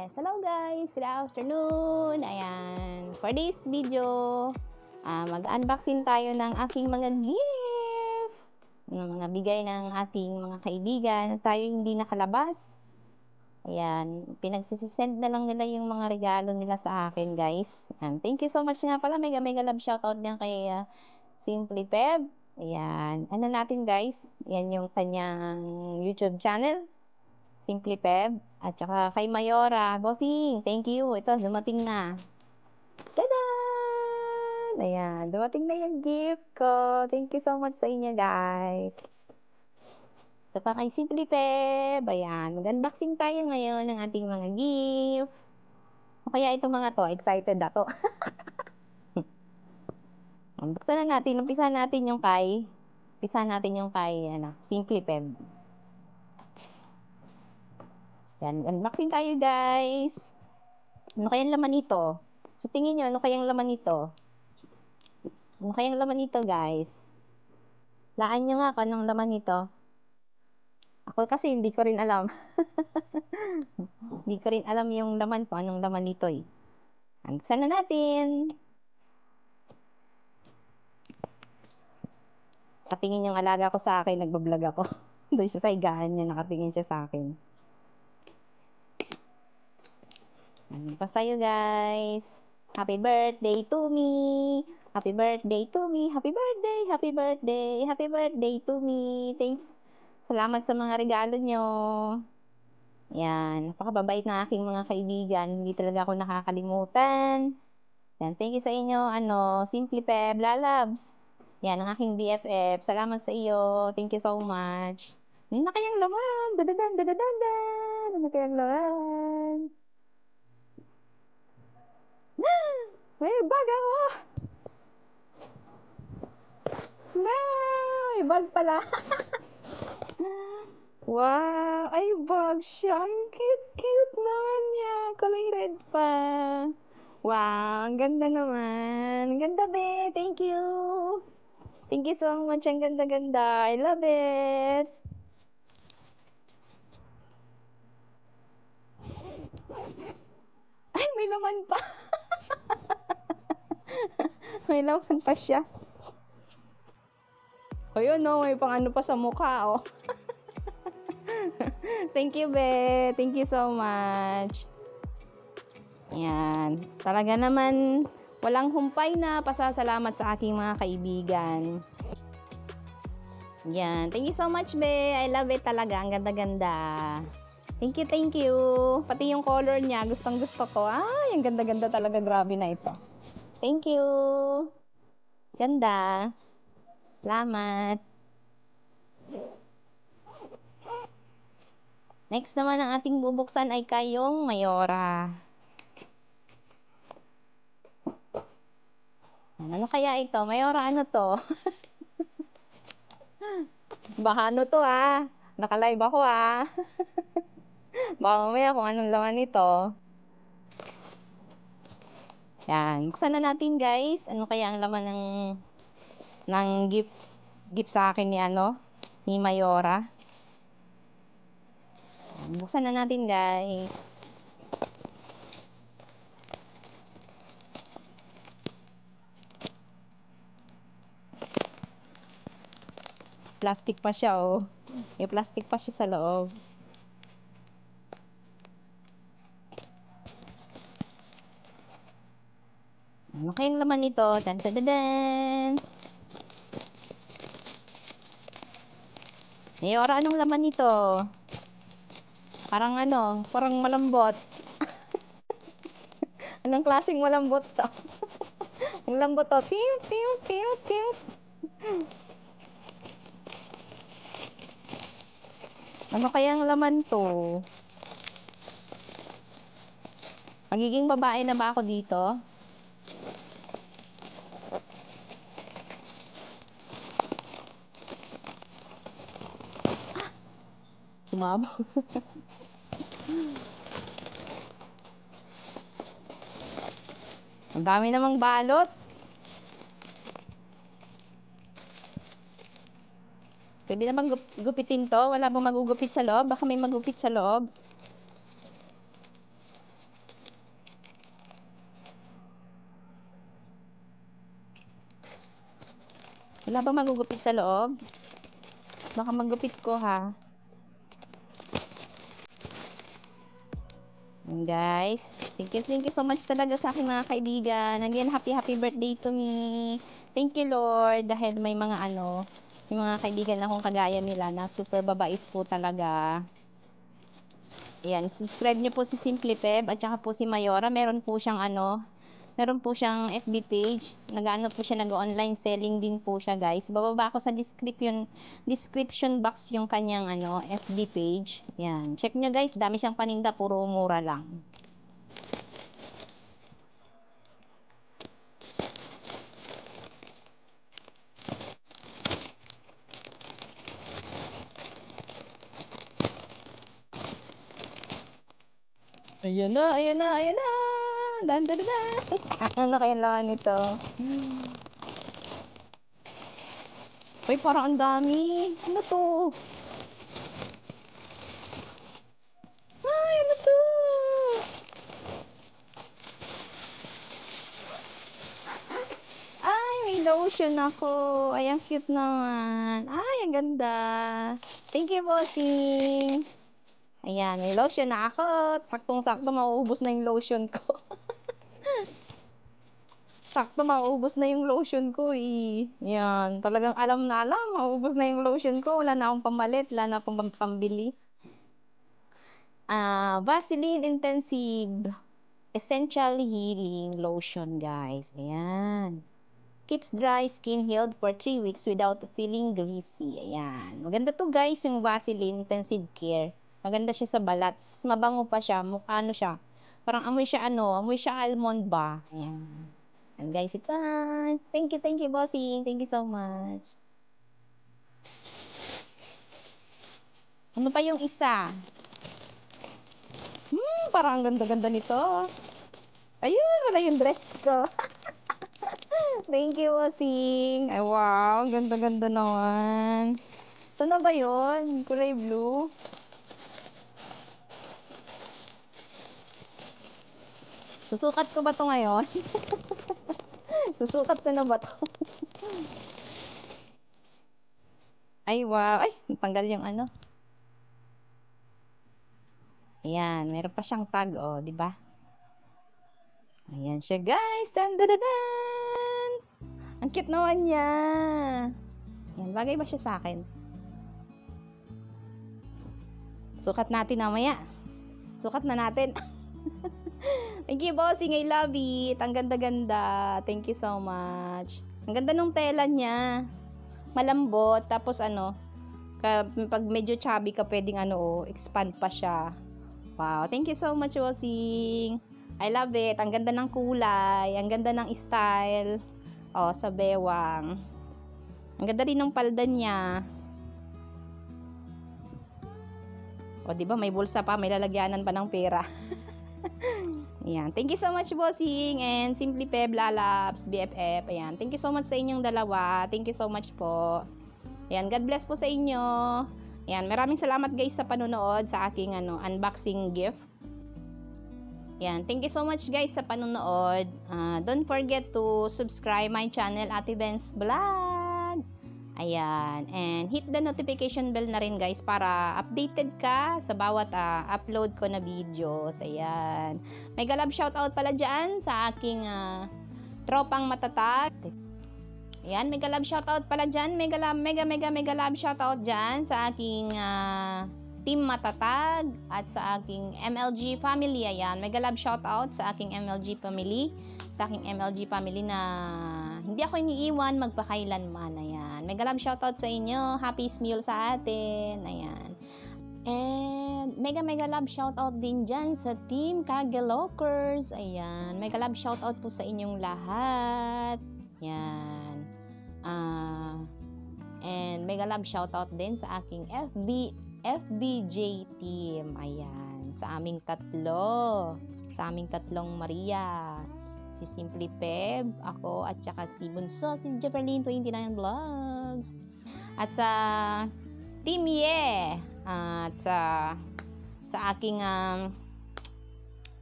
Yes, hello guys! Good afternoon! Ayan, for this video, mag-unboxing tayo ng aking mga gift! Mga bigay ng ating mga kaibigan. Tayo hindi nakalabas. Ayan, pinagsisend na lang nila yung mga regalo nila sa akin guys. Ayan, thank you so much nga pala. Mega love shoutout niyan kay Simply Feb. Ayan, ano natin guys? Ayan yung kanyang YouTube channel. Simply Feb. At saka kay Mayora. Bossing, thank you. Ito, dumating na. Tada! Ayan, dumating na yung gift ko. Thank you so much sa inyo, guys. Ito pa kay Simply Feb. Ayan, mag-unboxing tayo ngayon ng ating mga gift. O kaya itong mga to, excited ako. Buksan na natin. Umpisa natin yung kay Simply Feb. Yan, unboxing tayo guys. Ano kayang laman nito? So, tingin nyo, ano kayang laman nito? Ano kayang laman nito guys? Laan nyo nga kung anong laman nito. Ako kasi hindi ko rin alam. Hindi ko rin alam yung laman ko, anong laman nito eh. Unboxin na natin. Nakatingin yung alaga ko sa akin, nagbablog ako. Doon siya sa higaan niya, nakatingin siya sa akin. Pas tayo guys. Happy birthday to me. Happy birthday to me. Happy birthday, happy birthday, happy birthday to me. Thanks. Salamat sa mga regalo nyo. Yan. Napakababait na aking mga kaibigan. Hindi talaga ako nakakalimutan. Yan. Thank you sa inyo. Simply Feb, Lalabs. Yan, ang aking BFF. Salamat sa iyo. Thank you so much. Ano na kayang laman? Dadadan, dadadadan. Ano na kayang laman? May bag ako! May bag pala. Wow! Ay, bag siya. Ang cute-cute naman niya. Kulay red pa. Wow! Ang ganda naman. Ang ganda, be. Thank you. Thank you so much. Ang ganda-ganda. I love it. Ay, may laman pa. May laman pa siya. O yun, no. May pang ano pa sa mukha, oh. Thank you, be. Thank you so much. Yan. Talaga naman, walang humpay na pasasalamat sa aking mga kaibigan. Yan. Thank you so much, be. I love it talaga. Ang ganda-ganda. Thank you, thank you. Pati yung color niya, gustong-gusto ko. Ay, ang ganda-ganda talaga. Grabe na ito. Thank you. Ganda. Salamat. Next naman ang ating bubuksan ay kayong Mayora. Ano kaya ito? Mayora, ano to? Baka ano to Naka-live ako Baka mamaya kung anong laman nito. Yan. Buksan na natin guys. Ano kaya ang laman ng gift sa akin ni Mayora. Yan. Buksan na natin guys. Plastic pa siya May plastic pa siya sa loob. Ano kayang laman nito? Dan dan dan dan. Mayora, anong laman nito? Parang parang malambot. Anong klaseng malambot to? Ang lambot to. Tiw, tiw, tiw, tiw. Ano kayang laman to? Magiging babae na ba ako dito? Sumabaw. Ang dami namang balot. Pwede naman gupitin to. Wala bang magugupit sa loob? Baka may magupit sa loob. Wala bang magugupit sa loob? Baka magupit ko ha. And guys, thank you so much talaga sa aking mga kaibigan. Again, happy birthday to me. Thank you Lord dahil may mga may mga kaibigan akong kagaya nila na super babait po talaga. Ayan, subscribe niyo po si Simply Feb at saka po si Mayora. Meron po siyang FB page. Nag-ano po siya, nag-online selling din po siya, guys. Bababa ko sa description box yung kanyang FB page. Yan. Check nyo, guys. Dami siyang paninda, puro mura lang. Ayan na, ayan na, ayan na. Dan. Ano kaya laman nito? Uy, parang ang dami. Ano to? Ay, ano to? Ay, may lotion ako. Ay, ang cute naman. Ay, ang ganda. Thank you, bossing. Ayan, may lotion na ako. Saktong-sakto, mauubos na yung lotion ko. Sakto, mauubos na yung lotion ko eh. Yan, talagang alam na alam, mauubos na yung lotion ko. Wala na akong pamalit, wala na akong pambili. Vaseline Intensive Essential Healing Lotion, guys. Ayan. Keeps dry skin healed for 3 weeks without feeling greasy. Ayan. Maganda to, guys, yung Vaseline Intensive Care. Maganda siya sa balat. Tapos mabango pa siya. Mukha siya. Parang amoy siya almond ba. Ayan. And guys, ito. Thank you, bossing. Thank you so much. Ano pa yung isa? Parang ang ganda-ganda nito. Ayun, wala yung dress ko. Thank you, bossing. Ay, wow. Ganda-ganda naman. Ito na ba yun? Kulay blue. Susukat ko ba to ngayon? Susukat ko na ba to? Ay, wow. Ay, tanggal yung Ayan, meron pa siyang tag, oh, di ba? Ayan siya, guys. Dan. Ang cute naman niya. Ayan, bagay ba siya sa akin? Sukat natin mamaya. Sukat na natin. Thank you, bossing. I love it. Ang ganda-ganda. Thank you so much. Ang ganda nung tela niya. Malambot. Tapos pag medyo chubby ka, pwedeng expand pa siya. Wow. Thank you so much, bossing. I love it. Ang ganda ng kulay. Ang ganda ng style. Oh, sa bewang. Ang ganda rin ng palda niya. O, di ba? May bulsa pa. May lalagyanan pa ng pera. Ayan. Thank you so much, bossing. And Simply Feb, Lalabs, BFF. Ayan. Thank you so much sa inyong dalawa. Thank you so much po. Ayan. God bless po sa inyo. Ayan. Maraming salamat, guys, sa panonood sa aking unboxing gift. Ayan. Thank you so much, guys, sa panonood. Don't forget to subscribe my channel, Ate Ben's Vlog. Ayan. And hit the notification bell na rin, guys, para updated ka sa bawat upload ko na videos. Ayan. Mega love shoutout pala dyan sa aking tropang matatag. Ayan. Mega love shoutout pala dyan. Mega love shoutout dyan sa aking team matatag at sa aking MLG family. Ayan. Mega love shoutout sa aking MLG family. Sa aking MLG family na hindi ako iniiwan magpakailanman. Ayan. Mega love shoutout sa inyo. Happy meal sa atin. Ayan. And mega love shoutout din dyan sa team Kagelokers. Ayan. Mega love shoutout po sa inyong lahat. Ayan. And mega love shoutout din sa aking FBJ team. Ayan. Sa aming tatlo. Sa aming tatlong Maria. Si Simply Feb, ako, at saka si Bunso, si Jefferlyn29 Vlogs. At sa Team Ye. At sa aking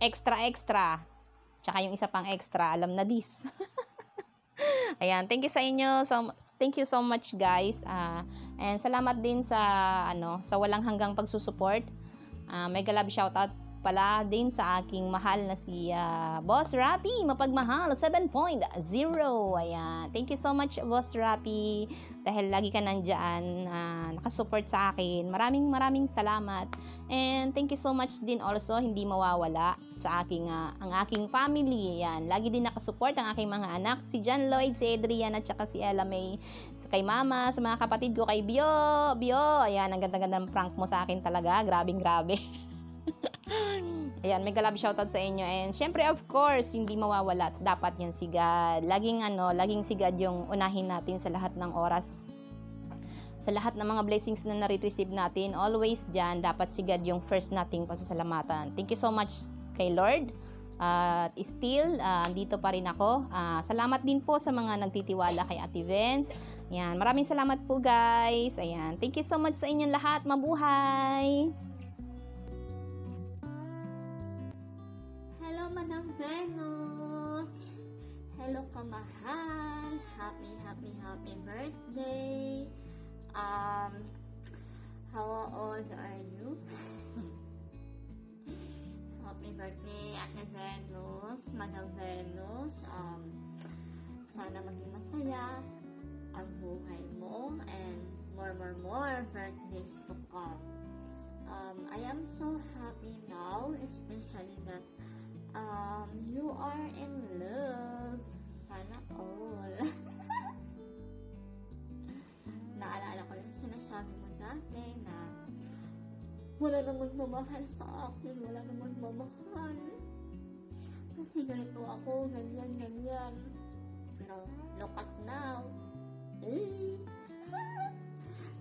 extra. Tsaka yung isa pang extra, alam na this. Ayan, thank you so much guys. And salamat din sa sa walang hanggang pagsusupport. Mega love shoutout pala din sa aking mahal na si Boss Rapi, mapagmahal 7.0. Ayan. Thank you so much Boss Rapi dahil lagi ka nandiyan, nakasupport sa akin. Maraming salamat. And thank you so much din also, hindi mawawala sa ang aking family. Ayan. Lagi din nakasupport ang aking mga anak, si John Lloyd, si Adrian at saka si Ella May. Kay Mama, sa mga kapatid ko, kay Bio. Ayan, ang ganda-ganda ng prank mo sa akin talaga. Grabe. Ayan, mega love shoutout sa inyo. And syempre, of course, hindi mawawala. Dapat yan si God. Laging si God yung unahin natin sa lahat ng oras. Sa lahat ng mga blessings na nare-receive natin, always dyan, dapat si God yung first nating pasasalamatan. Thank you so much kay Lord. Still, dito pa rin ako. Salamat din po sa mga nagtitiwala kay Ate Vince. Ayan, maraming salamat po guys. Ayan, thank you so much sa inyong lahat. Mabuhay! Hello, Manang Venus! Hello, kamahal! Happy birthday! How old are you? Happy birthday, Ate Venus, Manang Venus. Sana maging masaya ang buhay mo and more birthdays to come. I am so happy now, especially that you are in love. Sana all. Naalala ko yung sinasabi mo dati na wala namang mamahal sa akin, wala namang mamahal. Kasi ganito ako, ganyan. Pero look at now.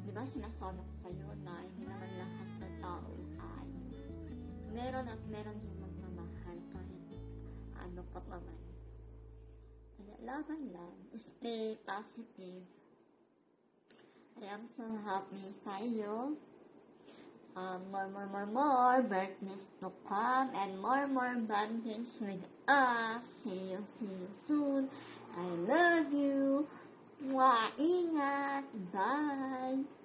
Diba sinasabi ko sa'yo na hindi naman lahat ng tao ay meron din magmamahal kahit ano ka pa man. Kaya laban lang. Stay positive. I am so happy sa'yo. More birthdays to come and more birthdays with us. See you soon. I love you. Mwah! Ingat! Bye!